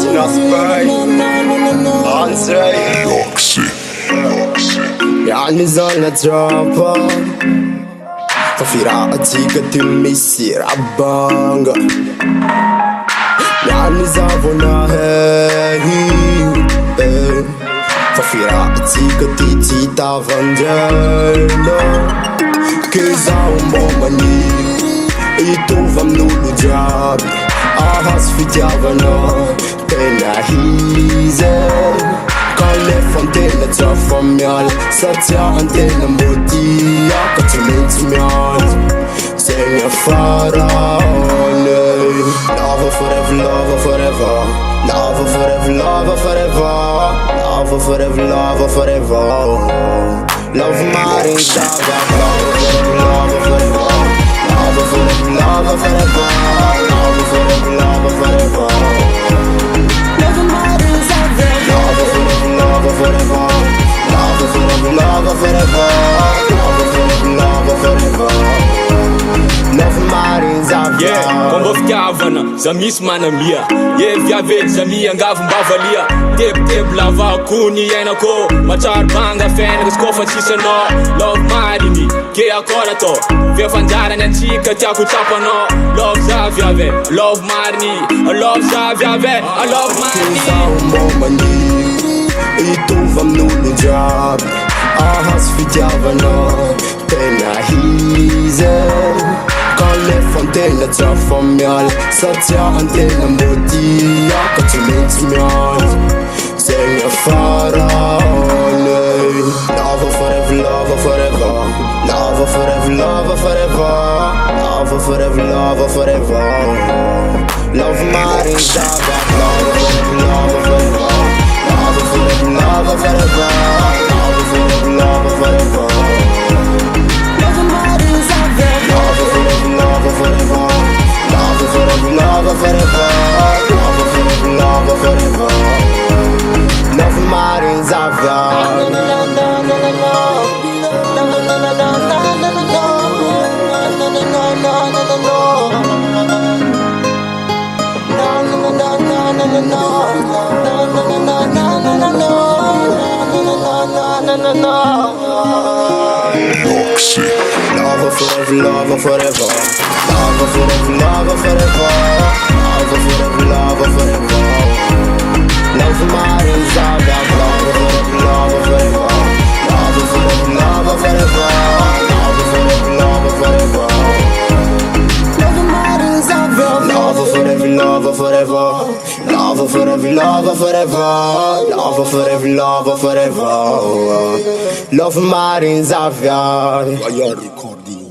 Jinass Gasy. يعني زالنا ترابا ففي رأتي تمسي ربانغا يعني زابونا هي ففي رأتي تيتي تافانجينا كيزا وموماني يتوفا منولو جابي ahas fitiavano pena hize Kalle fontena trafamial Satya antena mbotia Katiminti mial Senga faraone Love forever, love forever Love forever, love forever Love forever, love forever Love Marin Saga Love forever, love forever Love forever, love forever Love forever, love forever Love Marin Saga Love forever, love forever Love forever, love forever Love forever, love forever Love Marin Saga Yeah, quando eu ficava za misy manamia Yeah, viavely za miangavo mbavalia Tebotebo lava kony iainako Matsaro banga fiainako izy kofa tsisy anao Love mariny, ke akora atao Fiafanjarany antsika tiako tsapanao Love zavy ave, love mariny Love zavy ave, love mariny Momani itova amin'olo jiaby ahas fitiavana tena hize Kanefa antena tsy afamiala satria antena mbodia ka tsy maintsy miala zegny afaraone Love forever, love forever Love forever, love forever Love forever, love forever Love Marin Saga Love forever, love forever Love forever, love forever Love forever, love forever Love Marin Saga Love forever, love forever Love forever, love forever Love forever, love forever Love Marin Saga Gasy. Love forever, love forever Love forever, love forever Love forever, love forever Love Marin Saga Love forever, love forever Love forever, love forever Love forever, love forever Love Marin Saga Love forever, love forever Love forever, love forever Love forever, love forever Love Marin Saga Recording.